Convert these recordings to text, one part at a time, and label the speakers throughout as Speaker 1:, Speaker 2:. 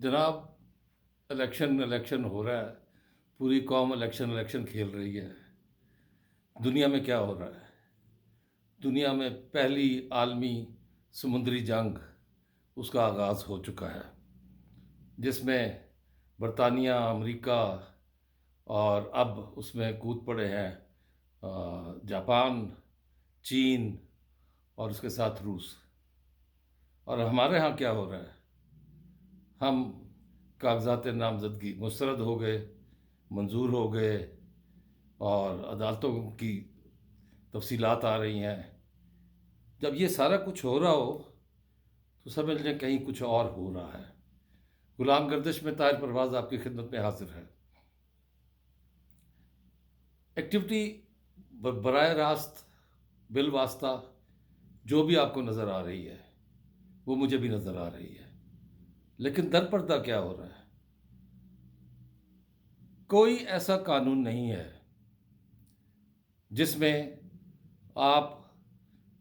Speaker 1: जनाब, election election हो रहा है। पूरी कौम इलेक्शन इलेक्शन खेल रही है। दुनिया में क्या हो रहा है? दुनिया में पहली आलमी समुद्री जंग, उसका आगाज़ हो चुका है, जिसमें बरतानिया, अमेरिका और अब उसमें कूद पड़े हैं जापान, चीन और उसके साथ रूस। और हमारे यहाँ क्या हो रहा है? हम कागजात नामजदगी मुस्तरद हो गए, मंजूर हो गए, और अदालतों की तफसीलात आ रही हैं। जब ये सारा कुछ हो रहा हो तो समझ लें कहीं कुछ और हो रहा है। गुलाम गर्दिश में ताहिर परवाज आपकी खिदमत में हाजिर है। एक्टिविटी बराह रास्त, बिल वास्ता, जो भी आपको नज़र आ रही है वो मुझे भी नज़र आ रही है। लेकिन दरपर्दा क्या हो रहा है? कोई ऐसा कानून नहीं है जिसमें आप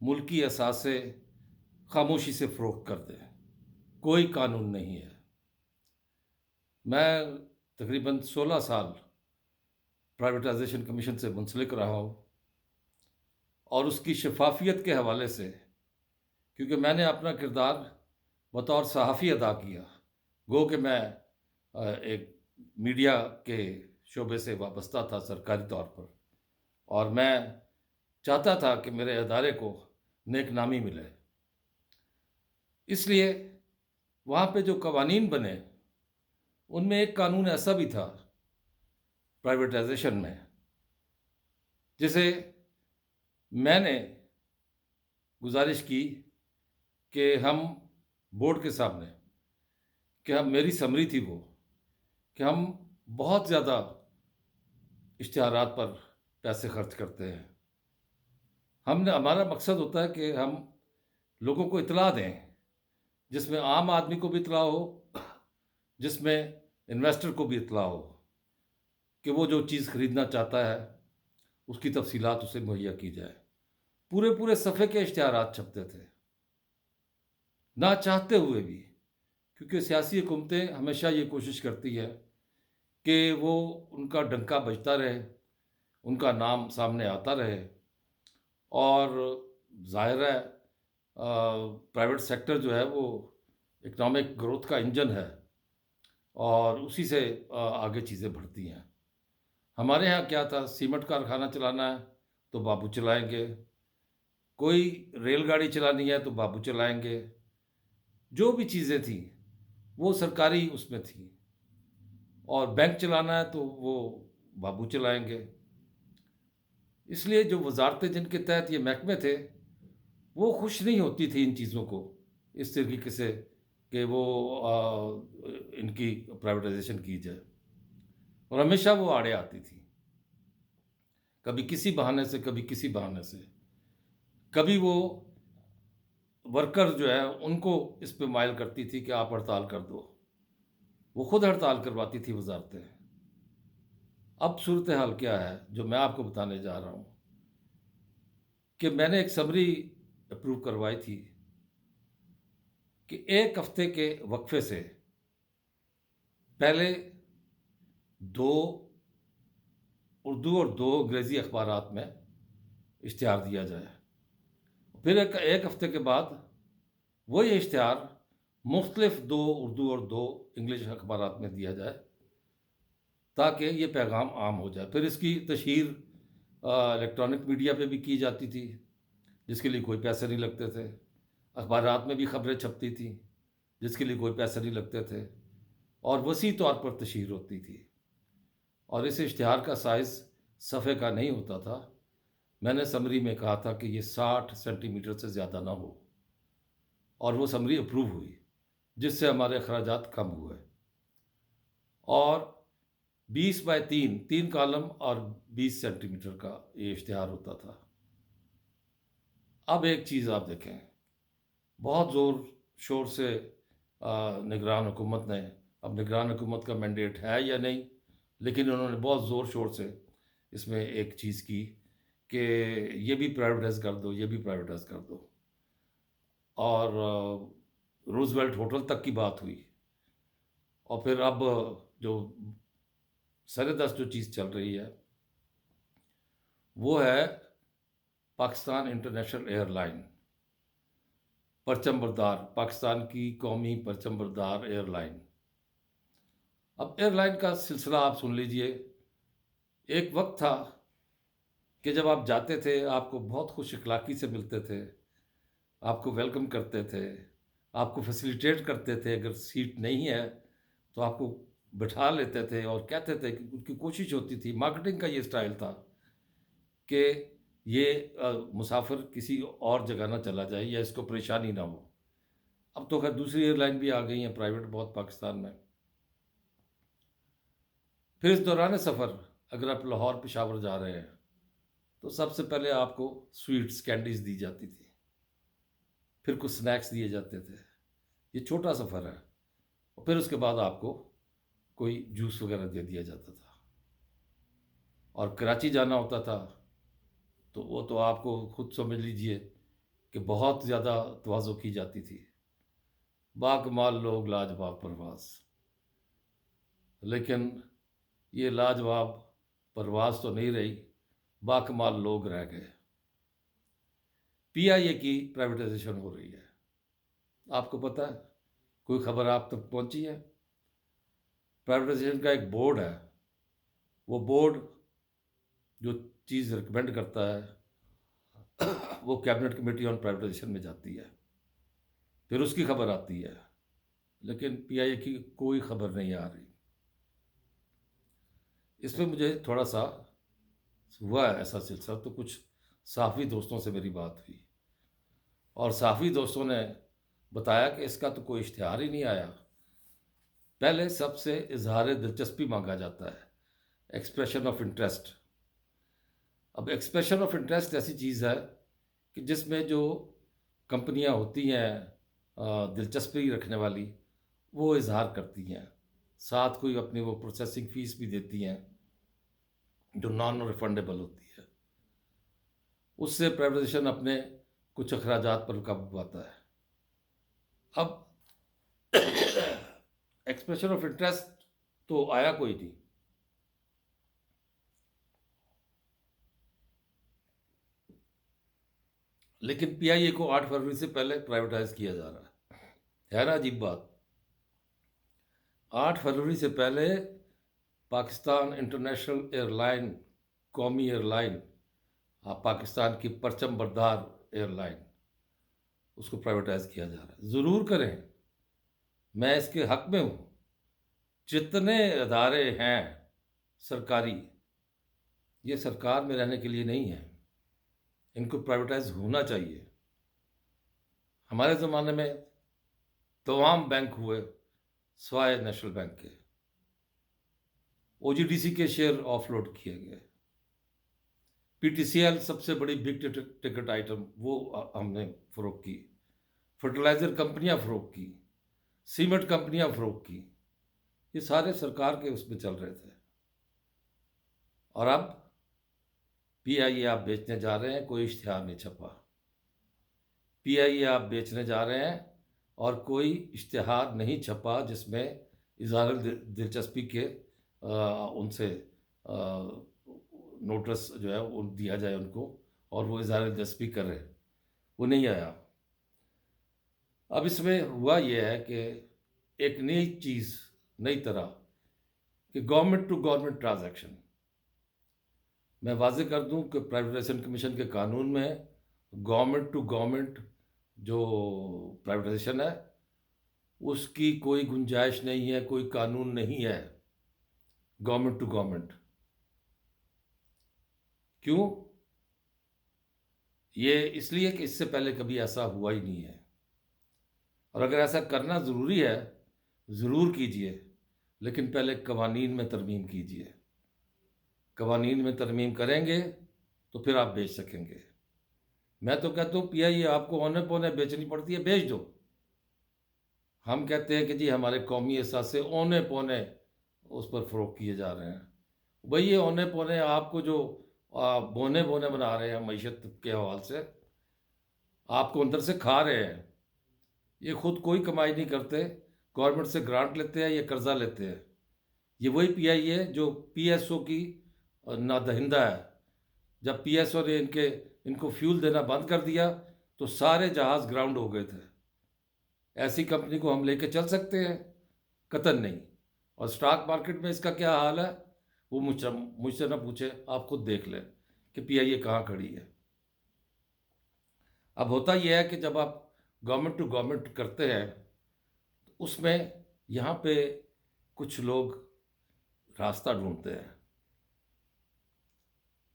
Speaker 1: मुल्की असासे खामोशी से फ़रोख्त कर दें। कोई कानून नहीं है। मैं तकरीबन 16 साल प्राइवेटाइजेशन कमीशन से मुंसलिक रहा हूँ, और उसकी शफाफियत के हवाले से, क्योंकि मैंने अपना किरदार बतौर सहाफ़ी अदा किया, गो कि मैं एक मीडिया के शोबे से वाबस्ता था सरकारी तौर पर, और मैं चाहता था कि मेरे अदारे को नेक नामी मिले। इसलिए वहाँ पे जो कवानीन बने, उनमें एक कानून ऐसा भी था प्राइवेटाइजेशन में, जिसे मैंने गुजारिश की कि हम बोर्ड के सामने, कि हम, मेरी समरी थी वो, कि हम बहुत ज़्यादा इश्तिहारात पर पैसे खर्च करते हैं। हमने, हमारा मकसद होता है कि हम लोगों को इतला दें, जिसमें आम आदमी को भी इतला हो, जिसमें इन्वेस्टर को भी इतला हो, कि वो जो चीज़ खरीदना चाहता है उसकी तफसीलात उसे मुहैया की जाए। पूरे पूरे सफ़े के इश्तिहारात छपते थे, ना चाहते हुए भी, क्योंकि सियासी हुकूमतें हमेशा ये कोशिश करती है कि वो, उनका डंका बजता रहे, उनका नाम सामने आता रहे। और ज़ाहिर है प्राइवेट सेक्टर जो है वो इकनॉमिक ग्रोथ का इंजन है, और उसी से आगे चीज़ें बढ़ती हैं। हमारे यहाँ क्या था, सीमेंट कारखाना चलाना है तो बाबू चलाएंगे, कोई रेलगाड़ी चलानी है तो बाबू चलाएंगे। जो भी चीज़ें थी वो सरकारी उसमें थी, और बैंक चलाना है तो वो बाबू चलाएंगे। इसलिए जो वजारतें जिनके तहत ये महकमे थे, वो खुश नहीं होती थी इन चीज़ों को, इस तरीके से कि वो इनकी प्राइवेटाइजेशन की जाए, और हमेशा वो आड़े आती थी, कभी किसी बहाने से, कभी किसी बहाने से। कभी वो वर्कर जो है उनको इस पे माइल करती थी कि आप हड़ताल कर दो, वो खुद हड़ताल करवाती थी वजारतें। अब सूरत हाल क्या है जो मैं आपको बताने जा रहा हूँ, कि मैंने एक समरी अप्रूव करवाई थी कि एक हफ्ते के वक्फे से पहले दो उर्दू और दो अंग्रेज़ी अखबारात में इश्तिहार दिया जाए। फिर एक हफ्ते के बाद वही इश्तिहार मुख्तलिफ दो उर्दू और दो इंग्लिश अखबारात में दिया जाए, ताकि ये पैगाम आम हो जाए। फिर इसकी तशहीर इलेक्ट्रॉनिक मीडिया पे भी की जाती थी, जिसके लिए कोई पैसे नहीं लगते थे। अखबारात में भी खबरें छपती थी, जिसके लिए कोई पैसे नहीं लगते थे, और वसी तौर पर तशहीर होती थी। और इस इश्तिहार का साइज़ सफ़े का नहीं होता था। मैंने समरी में कहा था कि ये 60 सेंटीमीटर से ज़्यादा ना हो, और वो समरी अप्रूव हुई, जिससे हमारे अखराजात कम हुए। और 20 बाय 3, 3 कॉलम और 20 सेंटीमीटर का ये इश्तिहार होता था। अब एक चीज़ आप देखें, बहुत ज़ोर शोर से निगरान हुकूमत ने, अब निगरान हुकूमत का मैंडेट है या नहीं, लेकिन उन्होंने बहुत ज़ोर शोर से इसमें एक चीज़ की कि ये भी प्राइवेटाइज कर दो, ये भी प्राइवेटाइज कर दो। और रूजवेल्ट होटल तक की बात हुई। और फिर अब जो सरेदस्त जो चीज़ चल रही है वो है पाकिस्तान इंटरनेशनल एयरलाइन, परचम बरदार, पाकिस्तान की कौमी परचम बरदार एयरलाइन। अब एयरलाइन का सिलसिला आप सुन लीजिए। एक वक्त था कि जब आप जाते थे आपको बहुत खुश अखलाकी से मिलते थे, आपको वेलकम करते थे, आपको फैसिलिटेट करते थे। अगर सीट नहीं है तो आपको बिठा लेते थे और कहते थे कि उनकी कोशिश होती थी, मार्केटिंग का ये स्टाइल था कि ये मुसाफिर किसी और जगह ना चला जाए या इसको परेशानी ना हो। अब तो खैर दूसरी एयरलाइन भी आ गई हैं प्राइवेट बहुत पाकिस्तान में। फिर इस दौरान सफ़र अगर आप लाहौर पेशावर जा रहे हैं तो सबसे पहले आपको स्वीट्स कैंडीज़ दी जाती थी, फिर कुछ स्नैक्स दिए जाते थे। ये छोटा सफ़र है। और फिर उसके बाद आपको कोई जूस वगैरह दे दिया जाता था। और कराची जाना होता था तो वो तो आपको खुद समझ लीजिए कि बहुत ज़्यादा तवाज़ो की जाती थी। बाकमाल लोग, लाजवाब परवाज़। लेकिन ये लाजवाब परवाज़ तो नहीं रही, बाकमाल लोग रह गए। पीआईए की प्राइवेटाइजेशन हो रही है, आपको पता है? कोई खबर आप तक पहुंची है? प्राइवेटाइजेशन का एक बोर्ड है, वो बोर्ड जो चीज़ रिकमेंड करता है वो कैबिनेट कमेटी ऑन प्राइवेटाइजेशन में जाती है, फिर उसकी खबर आती है। लेकिन पीआईए की कोई खबर नहीं आ रही। इसमें मुझे थोड़ा सा हुआ है ऐसा सिलसिला, तो कुछ साफ़ी दोस्तों से मेरी बात हुई और साफ़ी दोस्तों ने बताया कि इसका तो कोई इश्तिहार ही नहीं आया। पहले सबसे इजहार दिलचस्पी मांगा जाता है, एक्सप्रेशन ऑफ इंटरेस्ट। अब एक्सप्रेशन ऑफ इंटरेस्ट ऐसी चीज़ है कि जिसमें जो कंपनियां होती हैं दिलचस्पी रखने वाली, वो इजहार करती हैं, साथ कोई अपनी वो प्रोसेसिंग फ़ीस भी देती हैं जो नॉन रिफंडेबल होती है। उससे प्राइवेटाइजेशन अपने कुछ अखराजात पर काबू पाता है। अब एक्सप्रेशन ऑफ इंटरेस्ट तो आया कोई नहीं। लेकिन पीआईए को 8 फरवरी से पहले प्राइवेटाइज किया जा रहा है ना? अजीब बात। 8 फरवरी से पहले पाकिस्तान इंटरनेशनल एयरलाइन, कौमी एयरलाइन, पाकिस्तान की परचम बरदार एयरलाइन, उसको प्राइवेटाइज किया जा रहा है। ज़रूर करें, मैं इसके हक में हूँ। जितने अदारे हैं सरकारी, ये सरकार में रहने के लिए नहीं है, इनको प्राइवेटाइज होना चाहिए। हमारे ज़माने में तमाम बैंक हुए स्वाय नेशनल बैंक के, ओजीडीसी के शेयर ऑफलोड किए गए, पीटीसीएल सबसे बड़ी बिग टिकट आइटम वो हमने फ़रोग की, फर्टिलाइज़र कंपनियां फ़रोग की, सीमेंट कंपनियां फ़रोग की। ये सारे सरकार के उसमें चल रहे थे। और अब पीआईए आप बेचने जा रहे हैं, कोई इश्तिहार नहीं छपा। पीआईए आप बेचने जा रहे हैं और कोई इश्तिहार नहीं छपा जिसमें इज़हार दिलचस्पी के उनसे नोटिस जो है वो दिया जाए उनको और वो इज़हार दिलचस्पी करें, वो नहीं आया। अब इसमें हुआ ये है कि एक नई चीज़, नई तरह कि गवर्नमेंट टू गवर्नमेंट ट्रांजैक्शन। मैं वाज़ेह कर दूं कि प्राइवेटाइजेशन कमीशन के कानून में गवर्नमेंट टू गवर्नमेंट जो प्राइवेटाइजेशन है उसकी कोई गुंजाइश नहीं है, कोई कानून नहीं है गवर्नमेंट टू गवर्नमेंट। क्यों? ये इसलिए कि इससे पहले कभी ऐसा हुआ ही नहीं है। और अगर ऐसा करना ज़रूरी है, ज़रूर कीजिए, लेकिन पहले कवानीन में तरमीम कीजिए। कवानीन में तरमीम करेंगे तो फिर आप बेच सकेंगे। मैं तो कहता हूँ पीआईए आपको औने पौने बेचनी पड़ती है, बेच दो। हम कहते हैं कि जी हमारे कौमी एहसास से औने पौने उस पर फ़रोग किए जा रहे हैं। भाई ये औने पौने आपको जो बोने बोने बना रहे हैं मईशत के हवाले से, आपको अंदर से खा रहे हैं। ये खुद कोई कमाई नहीं करते, गवर्नमेंट से ग्रांट लेते हैं या कर्जा लेते हैं। ये वही पीआई है जो पीएसओ की नादहिंदा है। जब पीएसओ ने इनको फ्यूल देना बंद कर दिया तो सारे जहाज़ ग्राउंड हो गए थे। ऐसी कंपनी को हम लेके चल सकते हैं? कतई नहीं। और स्टॉक मार्केट में इसका क्या हाल है वो मुझसे ना पूछे, आप खुद देख लें कि पीआईए कहाँ खड़ी है। अब होता यह है कि जब आप गवर्नमेंट टू गवर्नमेंट करते हैं तो उसमें यहाँ पे कुछ लोग रास्ता ढूंढते हैं।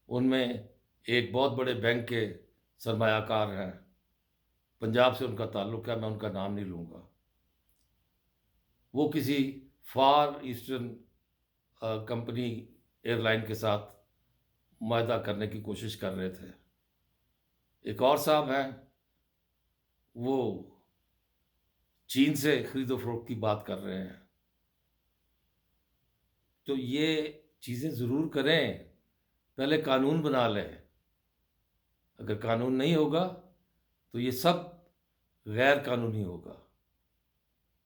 Speaker 1: उनमें एक बहुत बड़े बैंक के सरमायाकार हैं, पंजाब से उनका ताल्लुक़ है, मैं उनका नाम नहीं लूँगा। वो किसी फार ईस्टर्न कंपनी एयरलाइन के साथ मुआहदा करने की कोशिश कर रहे थे। एक और साहब हैं, वो चीन से खरीदो फरोख्त की बात कर रहे हैं। तो ये चीज़ें ज़रूर करें, पहले कानून बना लें। अगर कानून नहीं होगा तो ये सब गैर कानूनी होगा,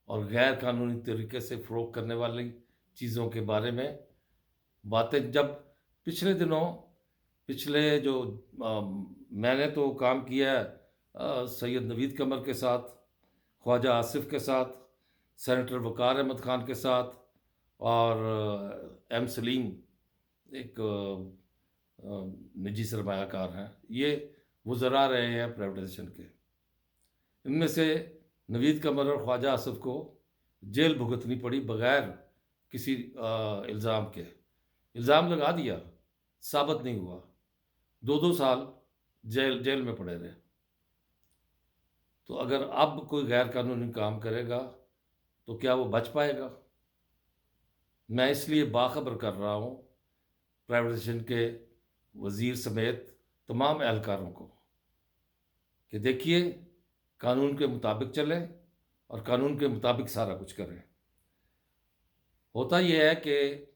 Speaker 1: और गैर कानूनी तरीके से फ़रोख्त करने वाली चीज़ों के बारे में बातें जब पिछले दिनों पिछले जो मैंने तो काम किया है सैयद नवीद कमर के साथ, ख्वाजा आसिफ के साथ, सेनेटर वक़ार अहमद ख़ान के साथ, और एम सलीम एक निजी सरमायाकार हैं। ये वज़रा रहे हैं प्राइवेटाइजेशन के। इनमें से नवीद कमर और ख्वाजा आसिफ को जेल भुगतनी पड़ी बग़ैर किसी इल्ज़ाम के। इल्ज़ाम लगा दिया, साबित नहीं हुआ, 2-2 साल जेल में पड़े रहे। तो अगर अब कोई गैर कानूनी काम करेगा तो क्या वो बच पाएगा? मैं इसलिए बाखबर कर रहा हूँ प्राइवेटाइजेशन के वज़ीर समेत तमाम एहलकारों को कि देखिए, कानून के मुताबिक चलें और कानून के मुताबिक सारा कुछ करें। होता यह है कि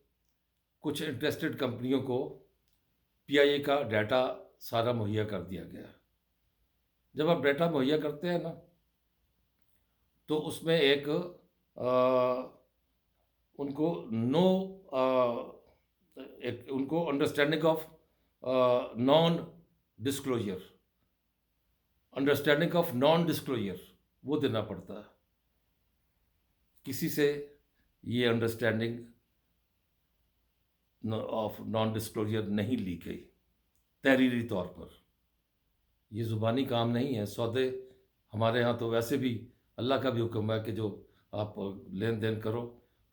Speaker 1: कुछ इंटरेस्टेड कंपनियों को पीआईए का डाटा सारा मुहैया कर दिया गया। जब आप डाटा मुहैया करते हैं ना, तो उसमें उनको उनको अंडरस्टैंडिंग ऑफ नॉन डिस्क्लोजर वो देना पड़ता है। किसी से ये अंडरस्टैंडिंग ऑफ नॉन डिस्क्लोजर नहीं ली गई तहरीरी तौर पर। ये ज़ुबानी काम नहीं है। सौदे हमारे यहाँ तो वैसे भी अल्लाह का भी हुक्म है कि जो आप लेन देन करो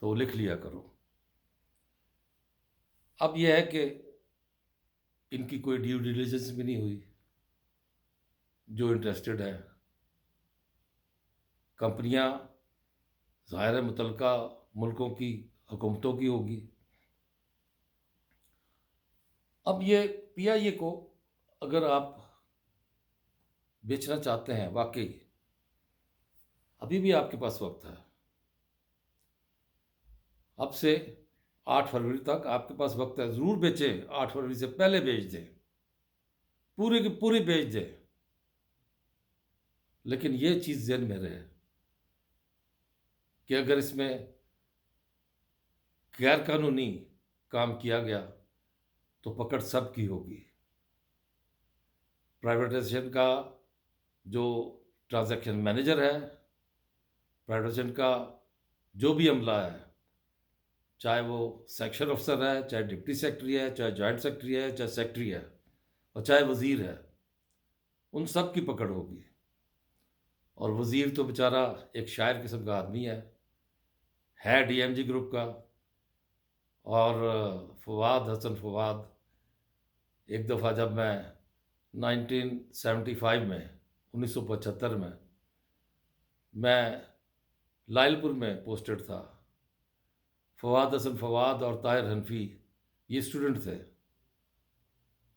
Speaker 1: तो वो लिख लिया करो। अब यह है कि इनकी कोई ड्यू डिलिजेंस भी नहीं हुई। जो इंटरेस्टेड है कंपनियां ज़ाहिर है मुतलका मुल्कों की हुकूमतों की होगी। अब ये पीआईए को अगर आप बेचना चाहते हैं, वाकई अभी भी आपके पास वक्त है। अब से 8 फरवरी तक आपके पास वक्त है। ज़रूर बेचें, 8 फरवरी से पहले बेच दें, पूरी की पूरी बेच दें। लेकिन ये चीज़ ज़हन में रहे कि अगर इसमें गैर कानूनी काम किया गया तो पकड़ सबकी होगी। प्राइवेटाइजेशन का जो ट्रांजैक्शन मैनेजर है, प्राइवेटाइजेशन का जो भी अमला है, चाहे वो सेक्शन अफसर है, चाहे डिप्टी सेक्रेटरी है, चाहे जॉइंट सेक्रेटरी है, चाहे सेक्रेटरी है, और चाहे वज़ीर है, उन सब की पकड़ होगी। और वज़ीर तो बेचारा एक शायर किस्म का आदमी है डीएमजी ग्रुप का। और फवाद हसन फवाद, एक दफ़ा जब मैं 1975 में 1975 में मैं लाइलपुर में पोस्टेड था। फवाद हसन फवाद और ताहिर हनफी ये स्टूडेंट थे,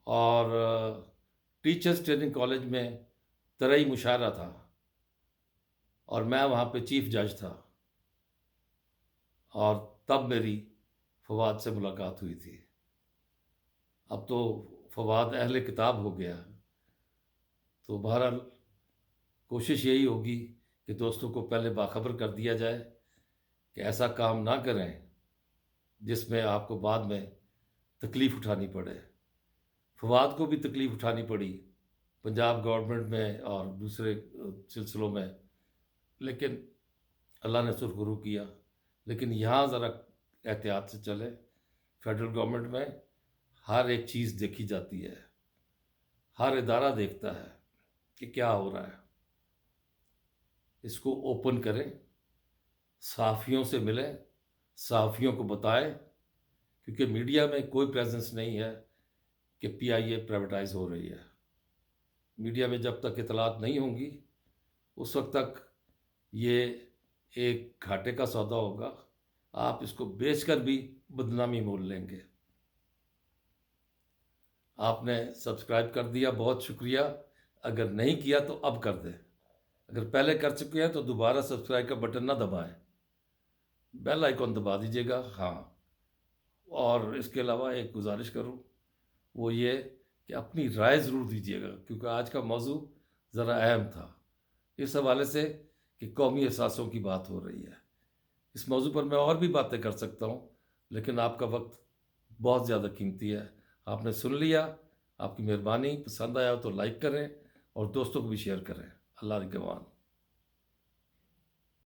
Speaker 1: और टीचर्स ट्रेनिंग कॉलेज में तरई मुशायरा था, और मैं वहाँ पे चीफ जज था, और तब मेरी फवाद से मुलाकात हुई थी। अब तो फवाद अहले किताब हो गया। तो बहरहाल कोशिश यही होगी कि दोस्तों को पहले बाखबर कर दिया जाए कि ऐसा काम ना करें जिसमें आपको बाद में तकलीफ़ उठानी पड़े। फवाद को भी तकलीफ़ उठानी पड़ी पंजाब गवर्नमेंट में और दूसरे सिलसिलों में, लेकिन अल्लाह ने सुरखरू किया। लेकिन यहाँ ज़रा एहतियात से चले। फेडरल गवर्नमेंट में हर एक चीज़ देखी जाती है, हर इदारा देखता है कि क्या हो रहा है। इसको ओपन करें, सहाफ़ियों से मिलें, सहाफ़ियों को बताएं, क्योंकि मीडिया में कोई प्रेजेंस नहीं है कि पीआईए प्राइवेटाइज हो रही है। मीडिया में जब तक इतलात नहीं होंगी उस वक्त तक ये एक घाटे का सौदा होगा। आप इसको बेचकर भी बदनामी मोल लेंगे। आपने सब्सक्राइब कर दिया, बहुत शुक्रिया। अगर नहीं किया तो अब कर दें। अगर पहले कर चुके हैं तो दोबारा सब्सक्राइब का बटन ना दबाएं, बेल आइकॉन दबा दीजिएगा। हाँ, और इसके अलावा एक गुजारिश करूँ, वो ये कि अपनी राय ज़रूर दीजिएगा, क्योंकि आज का मौजू ज़रा अहम था इस हवाले से कि कौमी एहसासों की बात हो रही है। इस मौजू पर मैं और भी बातें कर सकता हूँ, लेकिन आपका वक्त बहुत ज़्यादा कीमती है। आपने सुन लिया, आपकी मेहरबानी। पसंद आया तो लाइक करें और दोस्तों को भी शेयर करें। अल्लाह निगहबान।